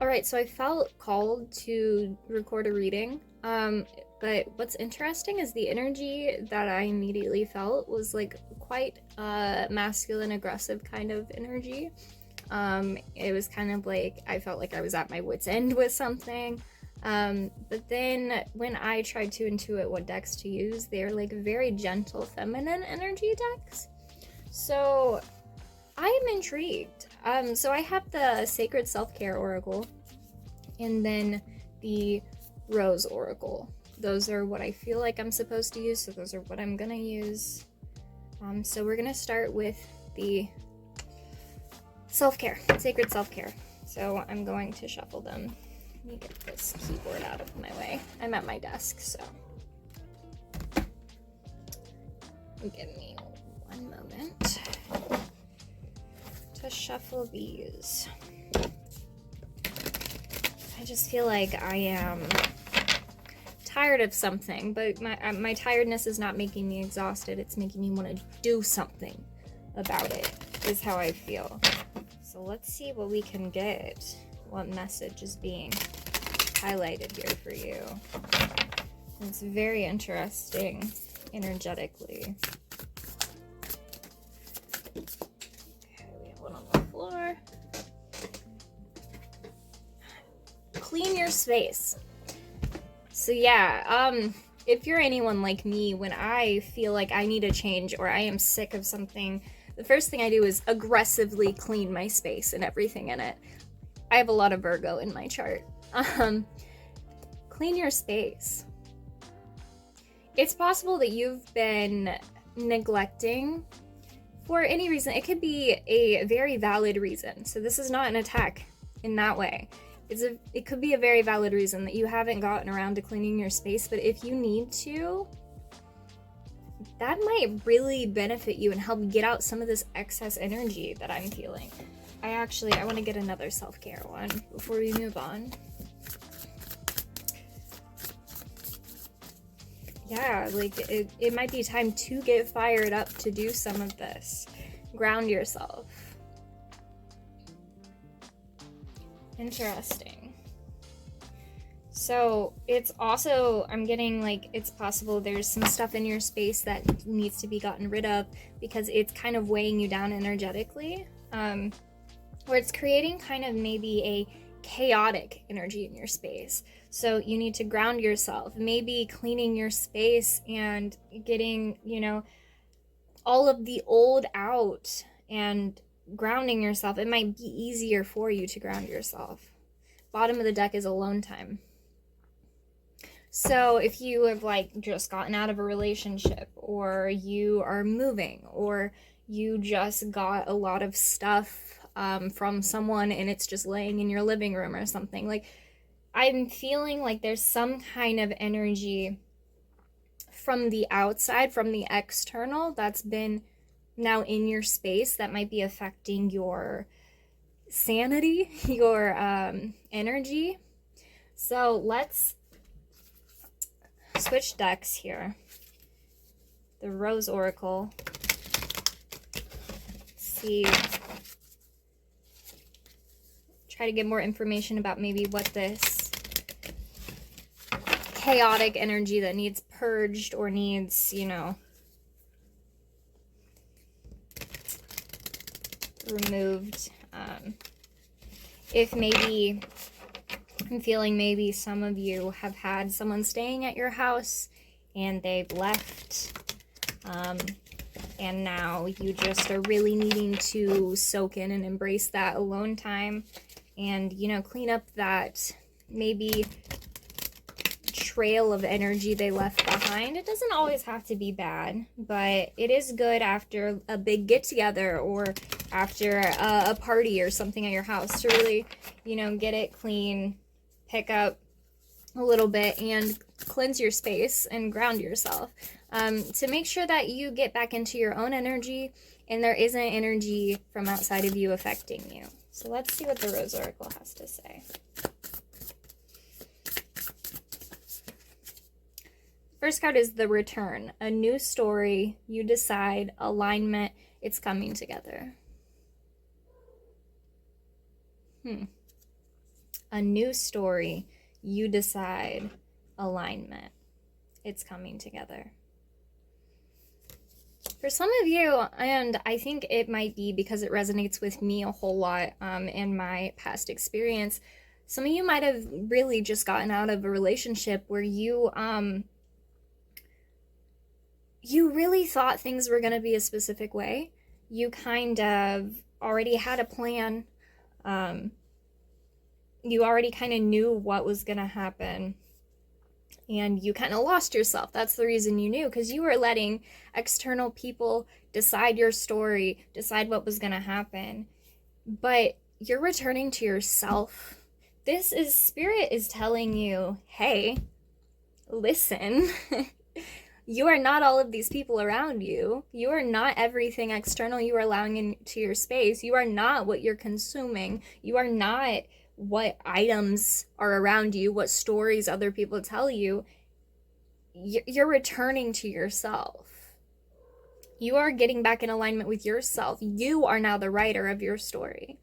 All right, so I felt called to record a reading. But what's interesting is the energy that I immediately felt was like quite masculine, aggressive kind of energy. It was kind of like I felt like I was at my wit's end with something. But then when I tried to intuit what decks to use, they're like very gentle, feminine energy decks. So I am intrigued. So I have the Sacred Self-Care Oracle and then the Rose Oracle. Those are what I feel like I'm supposed to use, so those are what I'm gonna use. So we're gonna start with the self-care, sacred self-care. So I'm going to shuffle them. Let me get this keyboard out of my way. I'm at my desk, so give me one moment to shuffle these. I just feel like I am tired of something, but my tiredness is not making me exhausted. It's making me want to do something about it, is how I feel. So let's see what we can get. What message is being highlighted here for you? It's very interesting energetically. Okay, we have one on the floor. Clean your space. So yeah, if you're anyone like me, when I feel like I need a change or I am sick of something, the first thing I do is aggressively clean my space and everything in it. I have a lot of Virgo in my chart. Clean your space. It's possible that you've been neglecting for any reason. It could be a very valid reason. So this is not an attack in that way. It could be a very valid reason that you haven't gotten around to cleaning your space, but if you need to, that might really benefit you and help get out some of this excess energy that I'm feeling. I want to get another self-care one before we move on. Yeah, like it might be time to get fired up to do some of this. Ground yourself. Interesting. So it's also, I'm getting like, it's possible there's some stuff in your space that needs to be gotten rid of because it's kind of weighing you down energetically, where it's creating kind of maybe a chaotic energy in your space. So you need to ground yourself, maybe cleaning your space and getting, all of the old out and grounding yourself. It might be easier for you to ground yourself. Bottom of the deck is alone time. So if you have like just gotten out of a relationship, or you are moving, or you just got a lot of stuff from someone and it's just laying in your living room or something, like I'm feeling like there's some kind of energy from the outside, from the external, that's been now in your space that might be affecting your sanity, your energy. So let's switch decks here. The Rose Oracle. See. Try to get more information about maybe what this chaotic energy that needs purged or needs, removed. If maybe I'm feeling maybe some of you have had someone staying at your house and they've left, and now you just are really needing to soak in and embrace that alone time and clean up that maybe trail of energy they left behind. It doesn't always have to be bad, but it is good after a big get-together or after a party or something at your house to really, get it clean, pick up a little bit and cleanse your space and ground yourself, to make sure that you get back into your own energy and there isn't energy from outside of you affecting you. So let's see what the Rose Oracle has to say. First card is the Return. A new story, you decide, alignment, it's coming together. A a new story, you decide alignment. It's coming together. For some of you, and I think it might be because it resonates with me a whole lot in my past experience, some of you might have really just gotten out of a relationship where you really thought things were going to be a specific way. You kind of already had a plan. You already kind of knew what was going to happen. And you kind of lost yourself. That's the reason you knew, because you were letting external people decide your story, decide what was going to happen. But you're returning to yourself. This is Spirit is telling you, hey, listen, you are not all of these people around you. You are not everything external you are allowing into your space. You are not what you're consuming. You are not what items are around you, what stories other people tell you. You're returning to yourself. You are getting back in alignment with yourself. You are now the writer of your story.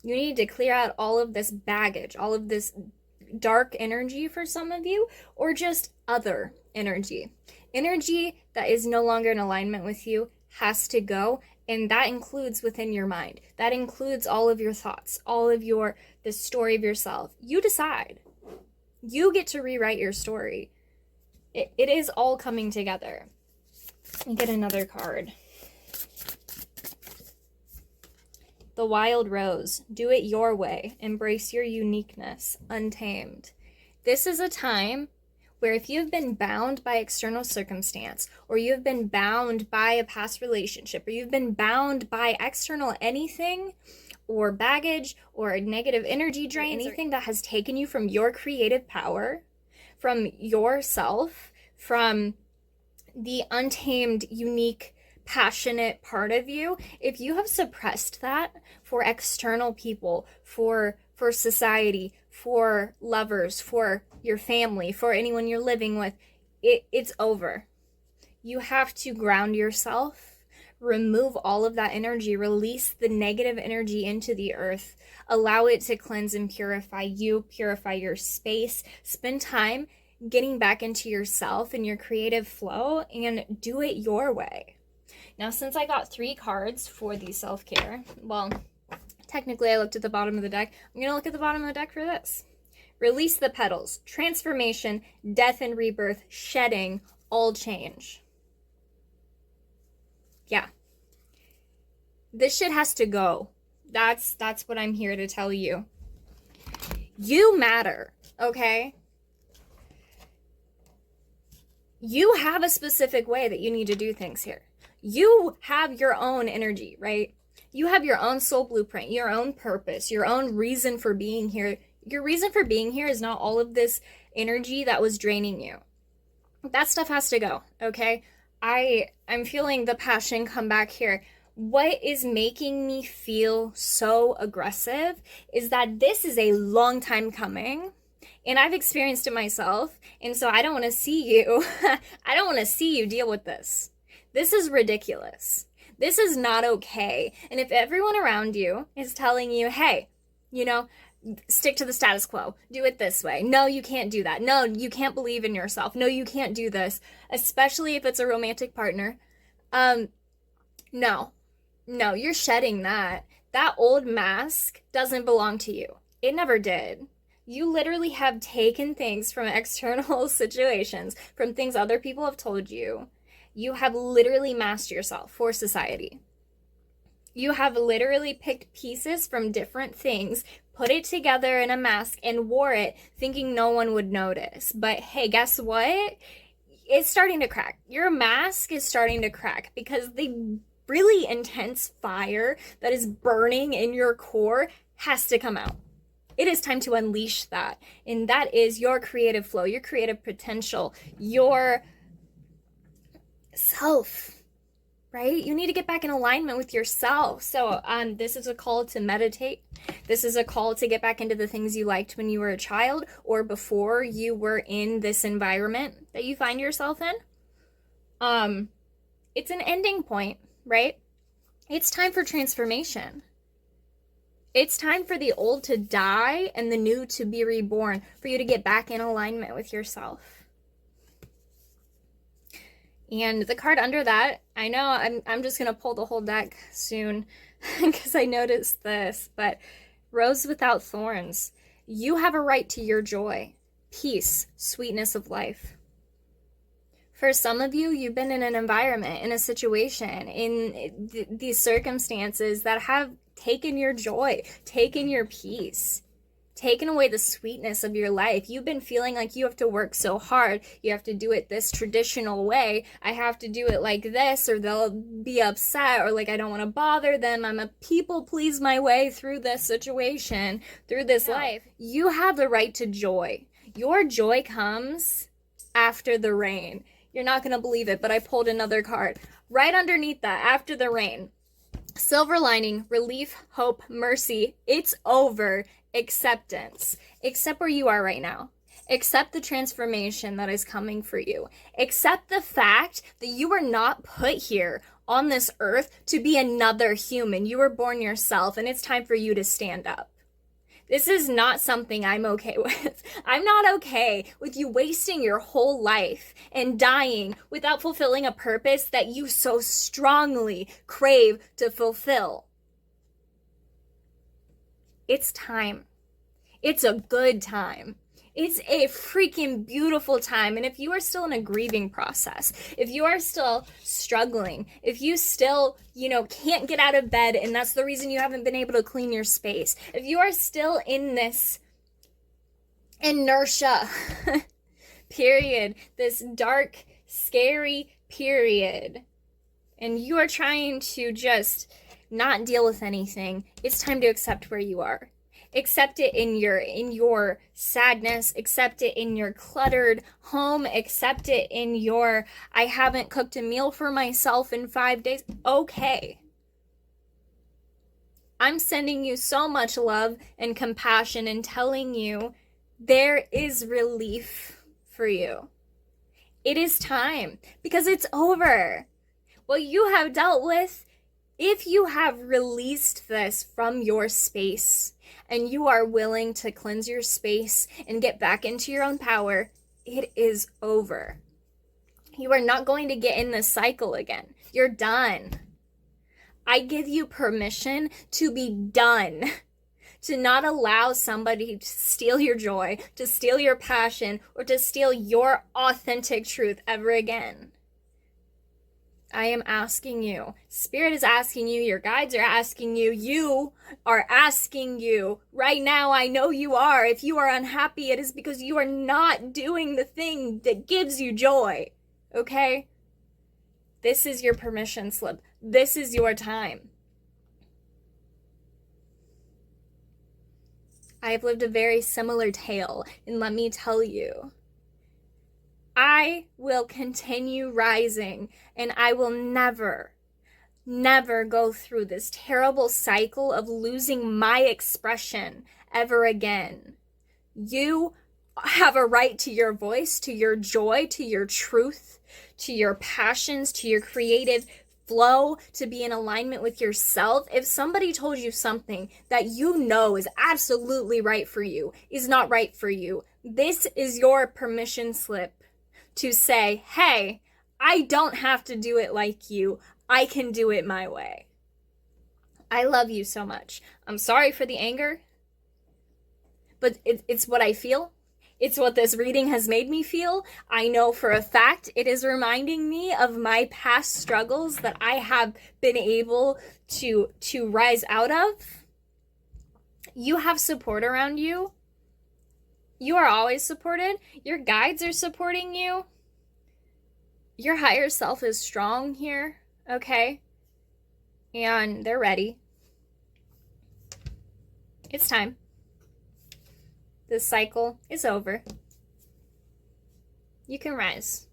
You need to clear out all of this baggage, all of this dark energy for some of you, or just other energy. Energy that is no longer in alignment with you has to go, and that includes within your mind. That includes all of your thoughts, all of the story of yourself. You decide. You get to rewrite your story. It is all coming together. Let me get another card. The Wild Rose. Do it your way. Embrace your uniqueness. Untamed. This is a time where if you've been bound by external circumstance, or you've been bound by a past relationship, or you've been bound by external anything, or baggage, or negative energy drain, anything that has taken you from your creative power, from yourself, from the untamed, unique, passionate part of you, if you have suppressed that for external people, for society, for lovers, for your family, for anyone you're living with, it's over. You have to ground yourself, remove all of that energy, release the negative energy into the earth, allow it to cleanse and purify you, purify your space, spend time getting back into yourself and your creative flow, and do it your way. Now, since I got 3 cards for the self-care, well, technically I looked at the bottom of the deck. I'm going to look at the bottom of the deck for this. Release the petals. Transformation, death and rebirth, shedding, all change. Yeah. This shit has to go. That's what I'm here to tell you. You matter, okay? You have a specific way that you need to do things here. You have your own energy, right? You have your own soul blueprint, your own purpose, your own reason for being here. Your reason for being here is not all of this energy that was draining you. That stuff has to go, okay? I'm feeling the passion come back here. What is making me feel so aggressive is that this is a long time coming, and I've experienced it myself, and so I don't want to see you. I don't want to see you deal with this. This is ridiculous. This is not okay. And if everyone around you is telling you, hey, stick to the status quo, do it this way. No, you can't do that. No, you can't believe in yourself. No, you can't do this, especially if it's a romantic partner. No, you're shedding that. That old mask doesn't belong to you. It never did. You literally have taken things from external situations, from things other people have told you. You have literally masked yourself for society. You have literally picked pieces from different things, put it together in a mask, and wore it thinking no one would notice. But hey, guess what? It's starting to crack. Your mask is starting to crack because the really intense fire that is burning in your core has to come out. It is time to unleash that. And that is your creative flow, your creative potential, your self, right? You need to get back in alignment with yourself. So this is a call to meditate. This is a call to get back into the things you liked when you were a child or before you were in this environment that you find yourself in. It's an ending point, right? It's time for transformation. It's time for the old to die and the new to be reborn, for you to get back in alignment with yourself. And the card under that, I know I'm just going to pull the whole deck soon because I noticed this, but Rose without thorns. You have a right to your joy, peace, sweetness of life. For some of you, you've been in an environment, in a situation, in these circumstances that have taken your joy, taken your peace, taken away the sweetness of your life. You've been feeling like you have to work so hard. You have to do it this traditional way. I have to do it like this or they'll be upset, or like I don't want to bother them. I'm a people please my way through this situation, through this life. You have the right to joy. Your joy comes after the rain. You're not going to believe it, but I pulled another card. Right underneath that, after the rain. Silver lining, relief, hope, mercy. It's over. Acceptance. Accept where you are right now. Accept the transformation that is coming for you. Accept the fact that you were not put here on this earth to be another human. You were born yourself, and it's time for you to stand up. This is not something I'm okay with. I'm not okay with you wasting your whole life and dying without fulfilling a purpose that you so strongly crave to fulfill. It's time. It's a good time. It's a freaking beautiful time. And if you are still in a grieving process, if you are still struggling, if you still, can't get out of bed and that's the reason you haven't been able to clean your space, if you are still in this inertia period, this dark, scary period, and you are trying to just not deal with anything, it's time to accept where you are. Accept it in your sadness, accept it in your cluttered home, accept it in your I haven't cooked a meal for myself in 5 days. Okay. I'm sending you so much love and compassion and telling you there is relief for you. It is time because it's over. What you have dealt with, if you have released this from your space and you are willing to cleanse your space and get back into your own power, it is over. You are not going to get in this cycle again. You're done. I give you permission to be done. To not allow somebody to steal your joy, to steal your passion, or to steal your authentic truth ever again. I am asking you. Spirit is asking you. Your guides are asking you. You are asking you. Right now, I know you are. If you are unhappy, it is because you are not doing the thing that gives you joy. Okay? This is your permission slip. This is your time. I have lived a very similar tale, and let me tell you, I will continue rising, and I will never go through this terrible cycle of losing my expression ever again. You have a right to your voice, to your joy, to your truth, to your passions, to your creative flow, to be in alignment with yourself. If somebody told you something that you know is absolutely right for you, is not right for you, this is your permission slip to say, hey, I don't have to do it like you. I can do it my way. I love you so much. I'm sorry for the anger, but it's what I feel. It's what this reading has made me feel. I know for a fact it is reminding me of my past struggles that I have been able to rise out of. You have support around you. You are always supported. Your guides are supporting you. Your higher self is strong here, okay? And they're ready. It's time. This cycle is over. You can rise.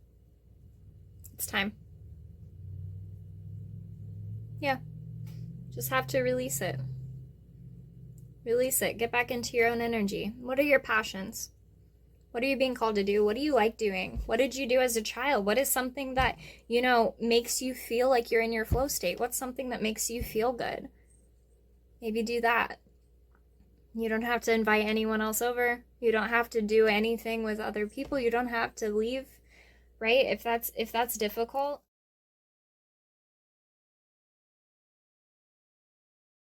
It's time. Yeah. Just have to release it. Release it. Get back into your own energy. What are your passions? What are you being called to do? What do you like doing? What did you do as a child? What is something that, makes you feel like you're in your flow state? What's something that makes you feel good? Maybe do that. You don't have to invite anyone else over. You don't have to do anything with other people. You don't have to leave, right? If that's difficult,